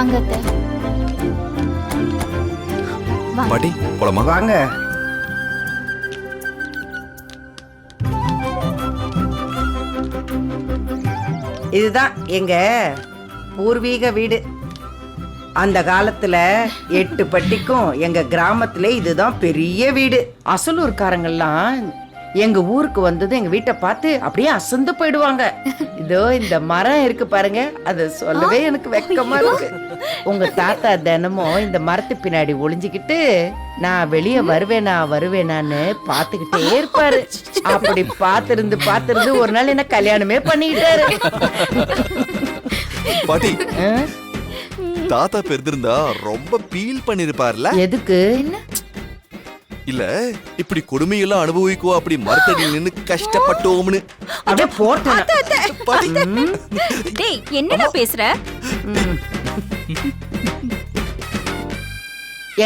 வாங்க அத்தை. பாட்டி போலாமா? வாங்க. இதுதான் எங்க பூர்வீக வீடு. அந்த காலத்துல 8 பட்டிக்கும் எங்க கிராமத்துல இதுதான் பெரிய வீடு. அசலூர்காரங்கெல்லாம் எங்க ஊருக்கு வந்தது எங்க வீட்டை பார்த்து அப்படியே அசந்து போயிடுவாங்க. இதோ இந்த மரம் இருக்கு பாருங்க, அத சொல்லவே எனக்கு வெக்கமா இருக்கு. உங்க தாத்தா தினமும் இந்த மரத்து பின்னாடி ஒளிஞ்சுக்கிட்டு நான் வெளியே வருவேனான்னு பாத்துக்கிட்டே இருப்பாரு. அப்படி பாத்திருந்து ஒரு நாள் என்ன கல்யாணமே பண்ணிக்கிட்டாரு. பாட்டி தாத்தா பெருந்திருந்தா ரொம்ப ஃபீல் பண்ணிருப்பார்ல. எதுக்கு? இல்ல இப்படி கொடுமையெல்லாம் அனுபவிக்குவா அப்படி மரத்தடியில் நின்னு கஷ்டப்பட்டோம்னு. அப்படியே போட்டேன். டேய் என்னடா பேசுற?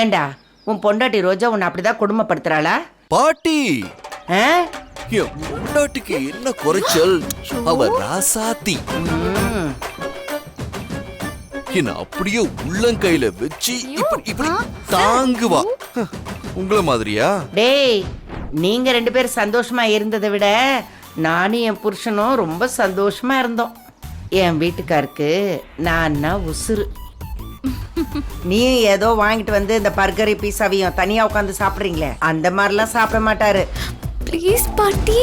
ஏண்டா உன் பொண்டாட்டி ரோஜா உன்னை அப்படிதான் கொடுமைப்படுத்துறாளா? பாட்டி ஆ? என் பொண்டாட்டிக்கு என்ன குறைச்சல்? அவ ராசாத்தி என்ன அப்படியே உள்ளங்கையில வச்சு இப்படி தாங்குவா. உங்கள மாதிரியா? டேய் நீங்க 2 பேரும் சந்தோஷமா இருந்ததை விட நானும் என் புருஷனும் ரொம்ப சந்தோஷமா இருந்தோம். என் வீட்டுக்காருக்கு நான் உசுறு. நீ ஏதோ வாங்கிட்டு வந்து இந்த பர்கரி பீஸாவையும் தனியா உட்காந்து சாப்பிடுறீங்களே, அந்த மாதிரிலாம் சாப்பிட மாட்டாரு. ப்ளீஸ் பாட்டி.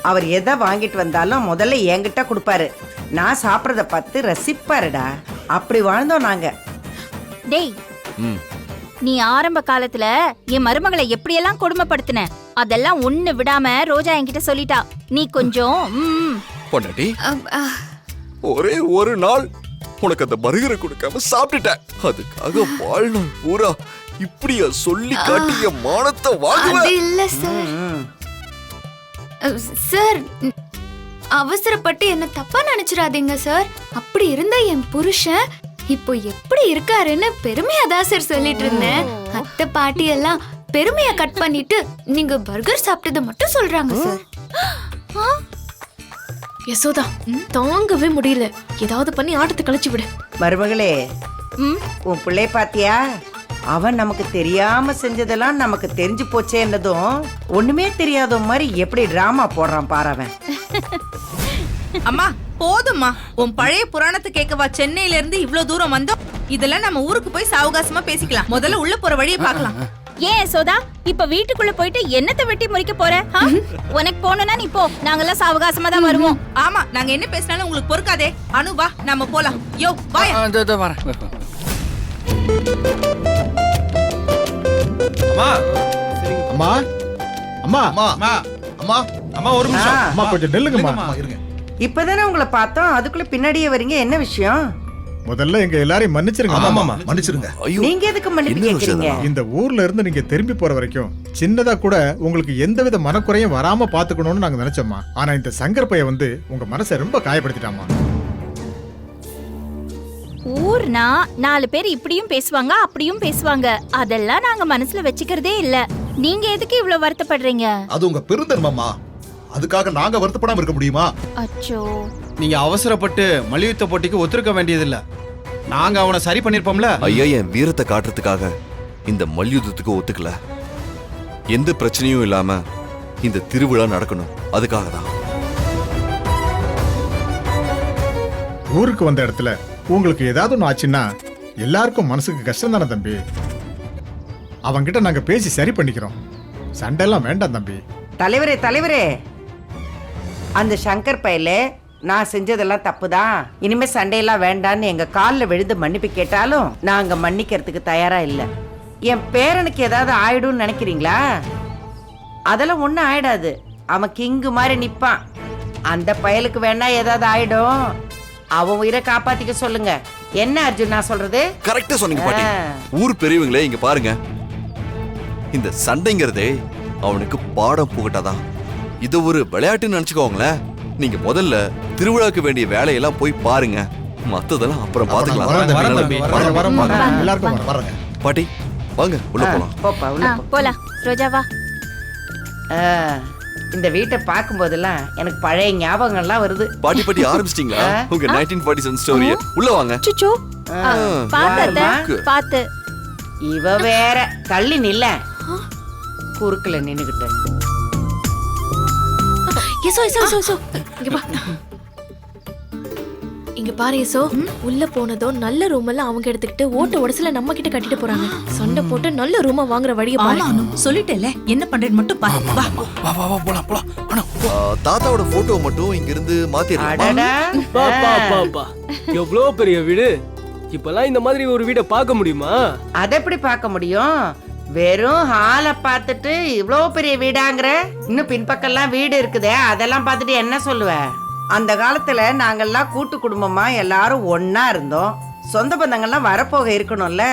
அவர் எதை வாங்கிட்டு வந்தாலும் முதல்ல என்கிட்ட கொடுப்பாரு. நான் சாப்பிட்றத பார்த்து ரசிப்பாருடா. அப்படி வாழ்ந்தோம் நாங்க. டேய் நீ ஆரம்ப காலத்துல என் மருமகளை எப்படியெல்லாம் கொடுமைப்படுத்தின அதெல்லாம் ஒண்ணு விடாம ரோஜா என்கிட்ட சொல்லிட்டா. நீ கொஞ்சம் பொண்டாட்டி ஒரே ஒரு நாள் உனக்கு அந்த பர்கரை கொடுக்காம சாப்பிட்டுட்டேன். அதுக்காக வாழ்நாள் பூரா இப்படியா சொல்லி காட்டிய மானத்தை வாங்குவ? இல்ல சார். சார் அவசரப்பட்டு என்ன தப்பா நினைச்சிடாதீங்க சார். அப்படி இருந்த என் புருஷன் இப்போ எப்படி இருக்காருன்னு பெருமையா தான் சார் சொல்லிட்டு இருந்தேன். அத்தை பாட்டி எல்லாம் பெருமையா கட் பண்ணிட்டு நீங்க பர்கர் சாப்பிட்டது மட்டும் சொல்றாங்க சார். யசோதா தாங்கவே முடியல, ஏதாவது பண்ணி ஆட்டத்தை கழிச்சு விடு. மருமகளே உன் பிள்ளை பாத்தியா? அவன் நமக்கு தெரியாம செஞ்சதெல்லாம் நமக்கு தெரிஞ்சு போச்சே என்னதும் ஒண்ணுமே தெரியாத மாதிரி எப்படி டிராமா போடுறான் பாரவன். அம்மா போதும்மா, உன் பழைய புராணத்தை கேட்கவா சென்னையில இருந்து இவ்வளவு தூரம் வந்தோம். இதெல்லாம் நம்ம ஊருக்கு போய் சாவகாசமா பேசிக்கலாம். முதல்ல உள்ள போற வழியை பார்க்கலாம். ஏன் சோதா இப்ப வீட்டுக்குள்ள போயிட்டு என்னத்தை வெட்டி முறிக்க போற? உனக்கு போனா நீ போ, நாங்கெல்லாம் சாவகாசமா தான் வருவோம். ஆமா நாங்க என்ன பேசினாலும் உங்களுக்கு பொறுக்காதே. அனு வா நம்ம போலாம். யோ வா. அம்மா அம்மா அம்மா அம்மா அம்மா அம்மா ஒரு நிமிஷம். அம்மா கொஞ்சம் நில்லுங்கம்மா. இருங்க. இப்பதானே உங்களை பார்த்தோம், அதுக்குள்ள பின்னாடியே வரீங்க, என்ன விஷயம்? முதல்ல எங்க எல்லாரையும் மன்னிச்சிருங்க. ஆமாமா மன்னிச்சிருங்க. நீங்க எதுக்கு மன்னிப்பு கேக்குறீங்க? இந்த ஊர்ல இருந்து நீங்க திரும்பி போற வரைக்கும் சின்னதா கூட உங்களுக்கு எந்தவித மனக்குறையும் வராம பாத்துக்கணும்னு நாங்க நினைச்சோம்மா. ஆனா இந்த சங்கர் பைய வந்து உங்க மனசை ரொம்ப காயப்படுத்திட்டாமா. ஊர்னா 4 பேர் இப்படியும் பேசுவாங்க அப்படியும் பேசுவாங்க, அதெல்லாம் நாங்க மனசுல வச்சுக்கிறதே இல்ல. நீங்க எதுக்கு இவ்வளவு வருத்தப்படுறீங்க? அது உங்க பெருந்தன்மம்மா, அதுக்காக நாங்க வருத்தப்படாம இருக்க முடியுமா? அச்சோ, நீங்க அவசரப்பட்டு மல்யுத்த போட்டிக்கு ஒத்துருக்க வேண்டியதில்ல. நாங்க அவனை சரி பண்ணிருப்போம்ல. ஐயா என் வீரத்தை காட்டுறதுக்காக இந்த மல்யுத்தத்துக்கு ஒத்துக்கல. எந்த பிரச்சனையும் இல்லாம இந்த திருவிழா நடக்கணும், அதுக்காக தான். ஊருக்கு வந்த இடத்துல உங்களுக்கு ஏதாவது ஒன்று ஆச்சுன்னா எல்லாருக்கும் மனசுக்கு கஷ்டம் தானே தம்பி. அவங்கிட்ட நாங்க பேசி சரி பண்ணிக்கிறோம். சண்டைலாம் வேண்டாம் தம்பி. தலைவரே அந்த சங்கர் பையல நான் செஞ்சதெல்லாம் தப்புதான், இனிமே சண்டையெல்லாம் வேண்டான்னு எங்க காலில் விழுந்து மன்னிப்பு கேட்டாலும் நாங்க மன்னிக்கிறதுக்கு தயாரா இல்ல. என் பேரனுக்கு ஏதாவது ஆயிடும்னு நினைக்கிறீங்களா? அதெல்லாம் ஒன்றும் ஆயிடாது. அவன் கிங்கு மாதிரி நிப்பான். அந்த பயலுக்கு வேணா ஏதாவது ஆயிடும். அவன் உயிரை காப்பாத்திக்க சொல்லுங்க. என்ன அர்ஜுன் நான் சொல்றது? கரெக்டா சொன்னீங்க பாட்டி. ஊர் பெரியவங்களே இங்க பாருங்க, இந்த சண்டைங்கிறதே அவனுக்கு பாடம் புகட்டாதான். இது ஒரு விளையாட்டுன்னு நினைச்சுக்கோங்களேன். நீங்க முதல்ல திருவிழாக்கு வேண்டிய வேலையெல்லாம் போய் பாருங்க, மத்ததெல்லாம் அப்புறம் பாத்துக்கலாம். வரேன் தம்பி. வரேன். எல்லாருக்கும் வரேங்க. பாட்டி வாங்க உள்ள போலாம். போப்பா உள்ள போ. போலாம் ரோஜாவா. ஆ, இந்த வீட்டை பார்க்கும் போதெல்லாம் எனக்கு பழைய ஞாபகங்கள்லாம் வருது. பாட்டி ஆரம்பிச்சிட்டீங்களா உங்க 1947 ஸ்டோரிய? உள்ள வாங்க. சுச்சு பாத்து யாரும்மா? பாத்து. இவ வேற தள்ளி நில்ல, குறுக்குல நின்னுகிட்டு. ஏசோ ஏசோ ஏசோ ஏசோ இங்க பா. இங்க பாரு ஏசோ, உள்ள போனதும் நல்ல ரூம் எல்லாம் அவங்க எடுத்துக்கிட்டு ஓட்ட உடசல நம்ம கிட்ட கட்டிட்டு போறாங்க. சண்டை போட்டு நல்ல ரூமா வாங்குற வழியை பாரு. ஆமா அனு, சொல்லிட்டேல என்ன பண்றேன்னு மட்டும் பாரு. வா. வா போலாம். தாத்தாவோட போட்டோ மட்டும் இங்க இருந்து மாத்திரலாம். அடடா. பாப்பா எவ்வளோ பெரிய வீடு. இப்பெல்லாம் இந்த மாதிரி ஒரு வீடை பார்க்க முடியுமா? அத எப்படி பார்க்க முடியும்? வெறும் ஹாலை பார்த்துட்டு இவ்ளோ பெரிய வீடாங்கிற? இன்னும் பின்பக்கம்லாம் வீடு இருக்குதே, அதெல்லாம் பார்த்துட்டு என்ன சொல்லுவ? அந்த காலத்துல நாங்கெல்லாம் கூட்டு குடும்பமா எல்லாரும் ஒண்ணா இருந்தோம். சொந்த பந்தங்கள்லாம் வரப்போக இருக்கணும்ல.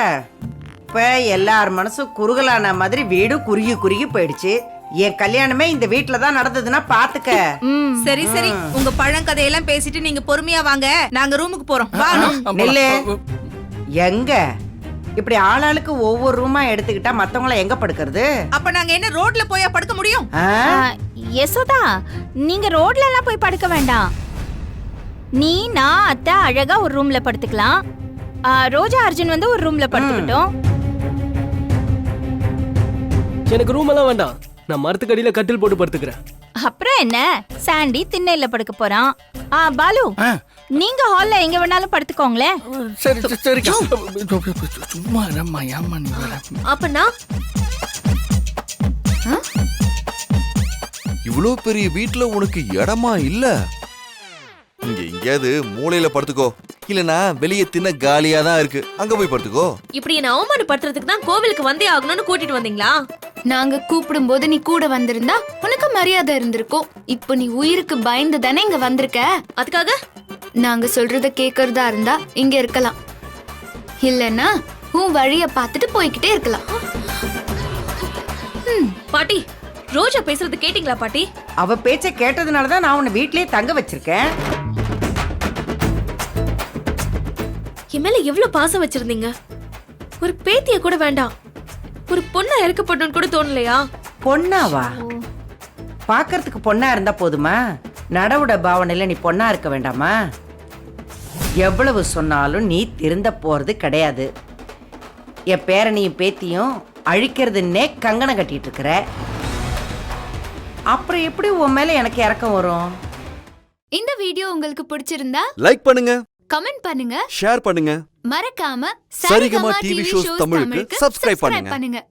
இப்ப எல்லார் மனசும் குறுகலான மாதிரி வீடு குறுகி போயிடுச்சு. என் கல்யாணமே இந்த வீட்டுல தான் நடந்ததுன்னா பாத்துக்க. சரி சரி, உங்க பழங்கதையெல்லாம் பேசிட்டு நீங்க பொறுமையா வாங்க, நாங்க ரூமுக்கு போறோம். வா அனு. நில்லு. எங்க இப்படி ஆளாளுக்கு ஒவ்வொரு ரூமா எடுத்துக்கிட்டா மத்தவங்கள எங்க படுக்கிறது? அப்ப நாங்க என்ன ரோட்ல போயா படுக்க முடியும்? ஆ? யசோதா, நீங்க ரோட்ல எல்லாம் போய் படுக்க வேண்டாம். நீ நான் அத்தை அழகா ஒரு ரூம்ல படுத்துக்கலாம். ரோஜா அர்ஜுன் வந்து ஒரு ரூம்ல படுத்துக்கிட்டோம். எனக்கு ரூம் எல்லாம் வேண்டாம், நான் மரத்துக்கடியில கட்டில் போட்டு படுத்துக்கிறேன். அப்புறம் என்ன, சாண்டி திண்ணையில படுக்க போறான். பாலு, நீங்க ஹால்ல எங்க வேணாலும் படுத்துக்கோங்களேன். சரி சும்மா ரம்மா ஏம்மா நீ வர. அப்ப நான் இவ்ளோ பெரிய வீட்ல உனக்கு இடமா இல்ல? இங்க எங்கேயாவது மூலையில படுத்துக்கோ, இல்லனா வெளியே தின்ன காலியா தான் இருக்கு, அங்க போய் படுத்துக்கோ. இப்படி என்ன அவமானப்படுத்துறதுக்கு தான் கோவிலுக்கு வந்தே ஆகணும்னு கூட்டிட்டு வந்தீங்களா? நாங்க கூப்பிடும் போது நீ கூட வந்திருந்தா உனக்கு மரியாதை இருந்திருக்கும். இப்போ நீ உயிருக்கு பயந்து தானே இங்க வந்திருக்க. அதுக்காக நாங்க சொல்றத கேக்குறதா இருந்தா இங்க இருக்கலாம், இல்லன்னா உன் வழிய பார்த்துட்டு போய்கிட்டே இருக்கலாம். பாட்டி, ரோஜா பேசுறது கேட்டீங்களா பாட்டி? அவ பேச்ச கேட்டதுனாலதான் நான் உன்னை வீட்லயே தங்க வச்சிருக்கேன். என் மேல எவ்வளவு பாசம் வச்சிருந்தீங்க. ஒரு பேத்திய கூட வேண்டாம், ஒரு பொண்ணா இறக்கப்படணும்னு கூட தோணலையா? பொண்ணாவா? பாக்குறதுக்கு பொண்ணா இருந்தா போதுமா? நடவுட பாவனையில நீ பொண்ணா இருக்க வேண்டாமா? எவ்வளவு சொன்னாலும் நீ திருந்த போறது கிடையாது. என் பேரனையும் பேத்தியும் அழிக்கிறதுன்னே கங்கணம் கட்டிட்டு இருக்கிற. அப்புறம் எப்படி உன் மேல எனக்கு இறக்கம் வரும்? இந்த வீடியோ உங்களுக்கு பிடிச்சிருந்தா லைக் பண்ணுங்க, கமெண்ட் பண்ணுங்க, ஷேர் பண்ணுங்க, மறக்காம சரிகமா டிவி ஷோஸ் தமிழுக்கு சப்ஸ்கிரைப் பண்ணுங்க. பண்ணுங்க.